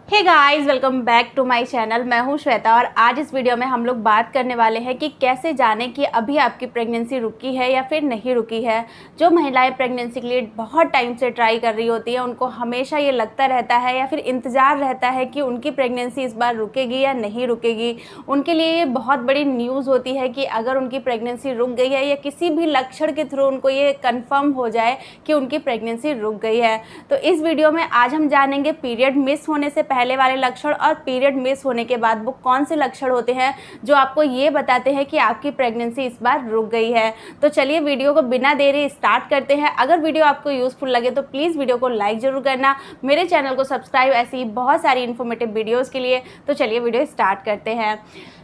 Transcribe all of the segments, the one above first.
Hey guys, welcome back to my channel. मैं हूं श्वेता और आज इस वीडियो में हम लोग बात करने वाले हैं कि कैसे जानें कि अभी आपकी प्रेगनेंसी रुकी है या फिर नहीं रुकी है। जो महिलाएं प्रेगनेंसी के लिए बहुत टाइम से ट्राई कर रही होती हैं, उनको हमेशा ये लगता रहता है या फिर इंतज़ार रहता है कि उनकी प्रेगनेंसी इस बार रुकेगी या नहीं रुकेगी। उनके लिए ये बहुत बड़ी न्यूज़ होती है कि अगर उनकी प्रेगनेंसी रुक गई है या किसी भी लक्षण के थ्रू उनको ये कन्फर्म हो जाए कि उनकी प्रेगनेंसी रुक गई है। तो इस वीडियो में आज हम जानेंगे पीरियड मिस होने से पहले वाले लक्षण और पीरियड मिस होने के बाद वो कौन से लक्षण होते हैं जो आपको ये बताते हैं कि आपकी प्रेगनेंसी इस बार रुक गई है। तो चलिए वीडियो को बिना देरी स्टार्ट करते हैं। अगर वीडियो आपको यूजफुल लगे तो प्लीज़ वीडियो को लाइक जरूर करना, मेरे चैनल को सब्सक्राइब ऐसी बहुत सारी इन्फॉर्मेटिव वीडियोज़ के लिए। तो चलिए वीडियो स्टार्ट करते हैं।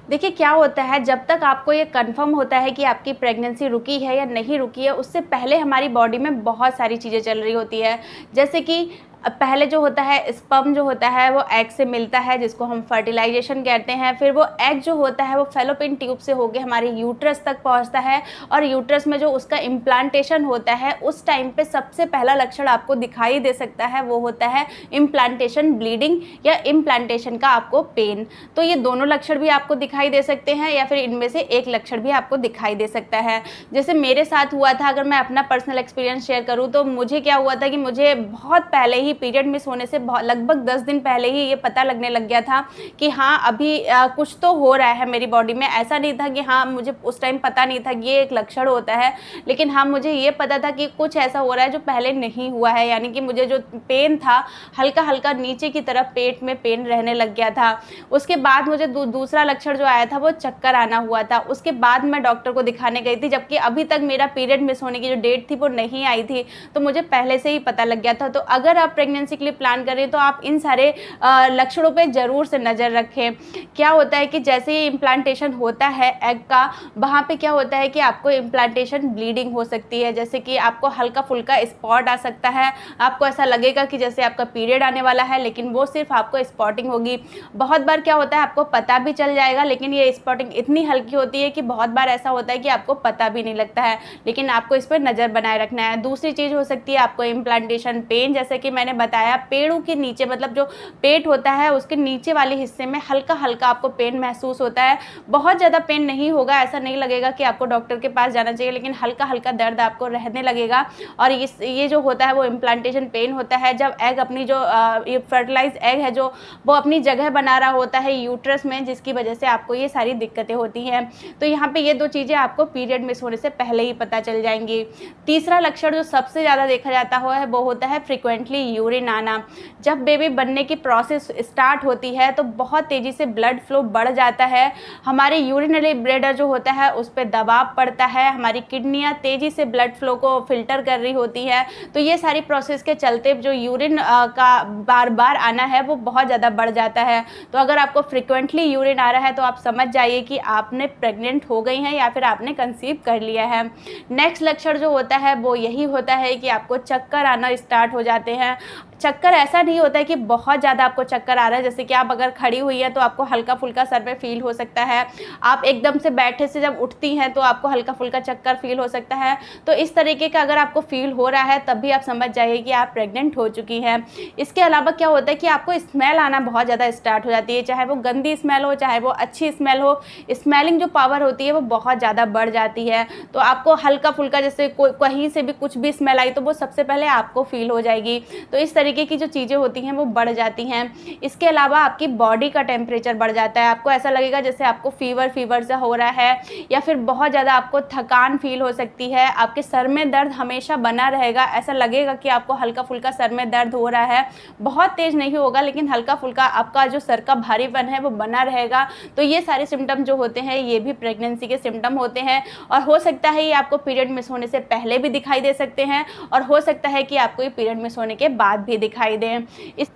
देखिए क्या होता है, जब तक आपको ये कंफर्म होता है कि आपकी प्रेगनेंसी रुकी है या नहीं रुकी है, उससे पहले हमारी बॉडी में बहुत सारी चीज़ें चल रही होती है। जैसे कि पहले जो होता है स्पर्म जो होता है वो एग से मिलता है, जिसको हम फर्टिलाइजेशन कहते हैं। फिर वो एग जो होता है वो फैलोपियन ट्यूब से होकर हमारे यूट्रस तक पहुंचता है और यूट्रस में जो उसका इम्प्लांटेशन होता है उस टाइम पे सबसे पहला लक्षण आपको दिखाई दे सकता है, वो होता है इम्प्लांटेशन ब्लीडिंग या इम्प्लांटेशन का आपको पेन। तो ये दोनों लक्षण भी आपको दिखाई दे सकते हैं या फिर इनमें से एक लक्षण भी आपको दिखाई दे सकता है। जैसे मेरे साथ हुआ था, अगर मैं अपना पर्सनल एक्सपीरियंस शेयर करूँ तो मुझे क्या हुआ था कि मुझे बहुत पहले ही पीरियड मिस होने से लगभग 10 दिन पहले ही ये पता लगने लग गया था कि हाँ अभी कुछ तो हो रहा है मेरी बॉडी में। ऐसा नहीं था कि हाँ, मुझे उस टाइम पता नहीं था कि ये एक लक्षण होता है, लेकिन हाँ मुझे ये पता था कि कुछ ऐसा हो रहा है जो पहले नहीं हुआ है। यानी कि मुझे जो पेन था हल्का हल्का नीचे की तरफ पेट में पेन रहने लग गया था। उसके बाद मुझे दूसरा लक्षण जो आया था वो चक्कर आना हुआ था। उसके बाद मैं डॉक्टर को दिखाने गई थी, जबकि अभी तक मेरा पीरियड मिस होने की जो डेट थी वो नहीं आई थी, तो मुझे पहले से ही पता लग गया था। तो अगर आप प्रेगनेंसी के लिए प्लान कर रहे हैं तो आप इन सारे लक्षणों पे ज़रूर से नज़र रखें। क्या होता है कि जैसे ही इम्प्लांटेशन होता है एग का, वहाँ पे क्या होता है कि आपको इम्प्लांटेशन ब्लीडिंग हो सकती है। जैसे कि आपको हल्का फुल्का स्पॉट आ सकता है, आपको ऐसा लगेगा कि जैसे आपका पीरियड आने वाला है, लेकिन वो सिर्फ आपको स्पॉटिंग होगी। बहुत बार क्या होता है आपको पता भी चल जाएगा, लेकिन ये स्पॉटिंग इतनी हल्की होती है कि बहुत बार ऐसा होता है कि आपको पता भी नहीं लगता है, लेकिन आपको इस पर नज़र बनाए रखना है। दूसरी चीज़ हो सकती है आपको इम्प्लांटेशन पेन। जैसे कि मैंने बताया, पेड़ों के नीचे मतलब जो पेट होता है उसके नीचे वाले हिस्से में हल्का हल्का आपको पेन महसूस होता है। बहुत ज़्यादा पेन नहीं होगा, ऐसा नहीं लगेगा कि आपको डॉक्टर के पास जाना चाहिए, लेकिन हल्का हल्का दर्द आपको रहने लगेगा। और ये जो होता है वो इम्प्लांटेशन पेन होता है जब एग अपनी जो ये फर्टिलाइज एग है जो वो अपनी जगह बना रहा होता है यूट्रस में, जिसकी वजह से आपको ये सारी दिक्कतें होती हैं। तो यहाँ पे ये दो चीज़ें आपको पीरियड मिस होने से पहले ही पता चल जाएंगी। तीसरा लक्षण जो सबसे ज़्यादा देखा जाता है वो होता है फ्रिक्वेंटली यूरिन आना। जब बेबी बनने की प्रोसेस स्टार्ट होती है तो बहुत तेज़ी से ब्लड फ्लो बढ़ जाता है, हमारे यूरिनरी ब्लैडर जो होता है उस पर दबाव पड़ता है, हमारी किडनियाँ तेज़ी से ब्लड फ्लो को फिल्टर कर रही होती है। तो ये सारी प्रोसेस के चलते जो यूरिन का बार बार आना है वो बहुत ज़्यादा बढ़ जाता है। तो अगर आपको फ्रिक्वेंटली यूरिन आ रहा है तो आप समझ जाइए कि आपने प्रेग्नेंट हो गई हैं या फिर आपने कंसीव कर लिया है। नेक्स्ट लक्षण जो होता है वो यही होता है कि आपको चक्कर आना स्टार्ट हो जाते हैं। चक्कर ऐसा नहीं होता है कि बहुत ज़्यादा आपको चक्कर आ रहा है, जैसे कि आप अगर खड़ी हुई है तो आपको हल्का फुल्का सर में फील हो सकता है, आप एकदम से बैठे से जब उठती हैं तो आपको हल्का फुल्का चक्कर फील हो सकता है। तो इस तरीके का अगर आपको फील हो रहा है तब भी आप समझ जाइए कि आप प्रेग्नेंट हो चुकी हैं। इसके अलावा क्या होता है कि आपको स्मेल आना बहुत ज़्यादा स्टार्ट हो जाती है, चाहे वो गंदी स्मेल हो चाहे वो अच्छी स्मेल हो, स्मेलिंग जो पावर होती है वो बहुत ज़्यादा बढ़ जाती है। तो आपको हल्का फुल्का जैसे कहीं से भी कुछ भी स्मेल आई तो वो सबसे पहले आपको फील हो जाएगी। तो इस तरीके की जो चीज़ें होती हैं वो बढ़ जाती हैं। इसके अलावा आपकी बॉडी का टेम्परेचर बढ़ जाता है, आपको ऐसा लगेगा जैसे आपको फीवर सा हो रहा है, या फिर बहुत ज़्यादा आपको थकान फील हो सकती है, आपके सर में दर्द हमेशा बना रहेगा, ऐसा लगेगा कि आपको हल्का फुल्का सर में दर्द हो रहा है, बहुत तेज़ नहीं होगा लेकिन हल्का फुल्का आपका जो सर का भारीपन है वो बना रहेगा। तो ये सारे सिम्टम जो होते हैं ये भी प्रेगनेंसी के सिम्टम होते हैं, और हो सकता है ये आपको पीरियड मिस होने से पहले भी दिखाई दे सकते हैं, और हो सकता है कि आपको ये पीरियड मिस होने के बाद भी दिखाई दें।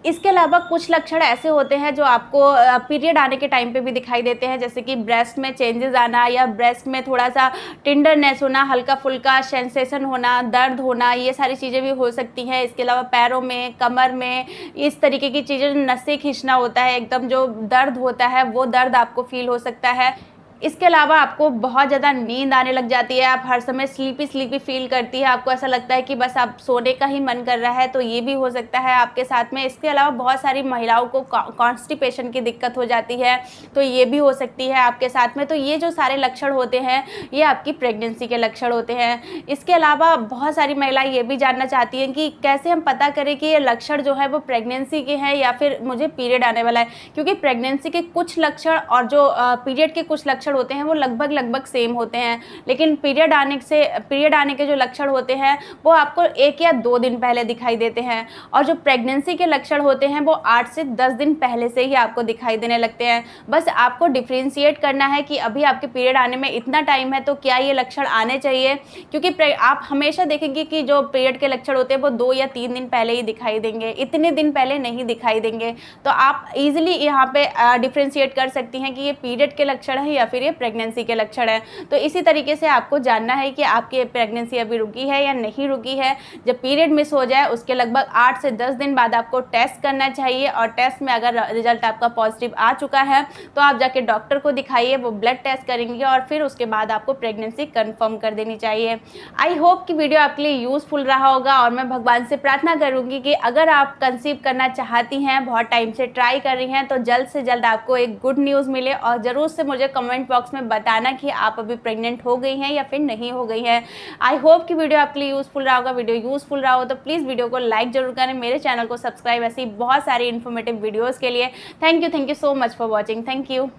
इसके अलावा कुछ लक्षण ऐसे होते हैं जो आपको पीरियड आने के टाइम पे भी दिखाई देते हैं, जैसे कि ब्रेस्ट में चेंजेस आना या ब्रेस्ट में थोड़ा सा टेंडरनेस होना, हल्का फुल्का सेंसेशन होना, दर्द होना, ये सारी चीज़ें भी हो सकती हैं। इसके अलावा पैरों में, कमर में, इस तरीके की चीज़ें, नसें खींचना होता है, एकदम जो दर्द होता है वो दर्द आपको फील हो सकता है। इसके अलावा आपको बहुत ज़्यादा नींद आने लग जाती है, आप हर समय स्लीपी फील करती है, आपको ऐसा लगता है कि बस आप सोने का ही मन कर रहा है, तो ये भी हो सकता है आपके साथ में। इसके अलावा बहुत सारी महिलाओं को कॉन्स्टिपेशन की दिक्कत हो जाती है, तो ये भी हो सकती है आपके साथ में। तो ये जो सारे लक्षण होते हैं ये आपकी प्रेगनेंसी के लक्षण होते हैं। इसके अलावा बहुत सारी महिलाएं ये भी जानना चाहती हैं कि कैसे हम पता करें कि ये लक्षण जो है वो प्रेगनेंसी के हैं या फिर मुझे पीरियड आने वाला है, क्योंकि प्रेगनेंसी के कुछ लक्षण और जो पीरियड के कुछ लक्षण होते हैं वो लगभग सेम होते हैं, लेकिन पीरियड आने के जो लक्षण होते हैं वो आपको 1 या 2 दिन पहले दिखाई देते हैं, और जो प्रेगनेंसी के लक्षण होते हैं वो 8 से 10 दिन पहले से ही आपको दिखाई देने लगते हैं। बस आपको डिफ्रेंशिएट करना है कि अभी आपके पीरियड आने में इतना टाइम है तो क्या ये लक्षण आने चाहिए, क्योंकि आप हमेशा देखेंगे कि जो पीरियड के लक्षण होते हैं वो 2 या 3 दिन पहले ही दिखाई देंगे, इतने दिन पहले नहीं दिखाई देंगे। तो आप इजीली यहाँ पे डिफ्रेंशिएट कर सकती हैं कि ये पीरियड के लक्षण है या फिर ये प्रेगनेंसी के लक्षण है। तो इसी तरीके से आपको जानना है कि आपकी प्रेगनेंसी अभी रुकी है या नहीं रुकी है। जब पीरियड मिस हो जाए उसके लगभग 8 से 10 दिन बाद आपको टेस्ट करना चाहिए, और टेस्ट में अगर रिजल्ट आपका पॉजिटिव आ चुका है तो आप जाके डॉक्टर को दिखाइए, वो ब्लड टेस्ट करेंगे और फिर उसके बाद आपको प्रेगनेंसी कंफर्म कर देनी चाहिए। आई होप कि वीडियो आपके लिए यूजफुल रहा होगा, और मैं भगवान से प्रार्थना करूंगी कि अगर आप कंसीव करना चाहती हैं, बहुत टाइम से ट्राई कर रही हैं, तो जल्द से जल्द आपको एक गुड न्यूज़ मिले। और ज़रूर से मुझे कमेंट बॉक्स में बताना कि आप अभी प्रेग्नेंट हो गई हैं या फिर नहीं हो गई हैं। आई होप कि वीडियो आपके लिए यूजफुल रहा होगा। वीडियो यूजफुल रहा हो तो प्लीज़ वीडियो को लाइक जरूर करें, मेरे चैनल को सब्सक्राइब ऐसी बहुत सारी इन्फॉर्मेटिव वीडियोज़ के लिए। Thank you so much for watching. Thank you.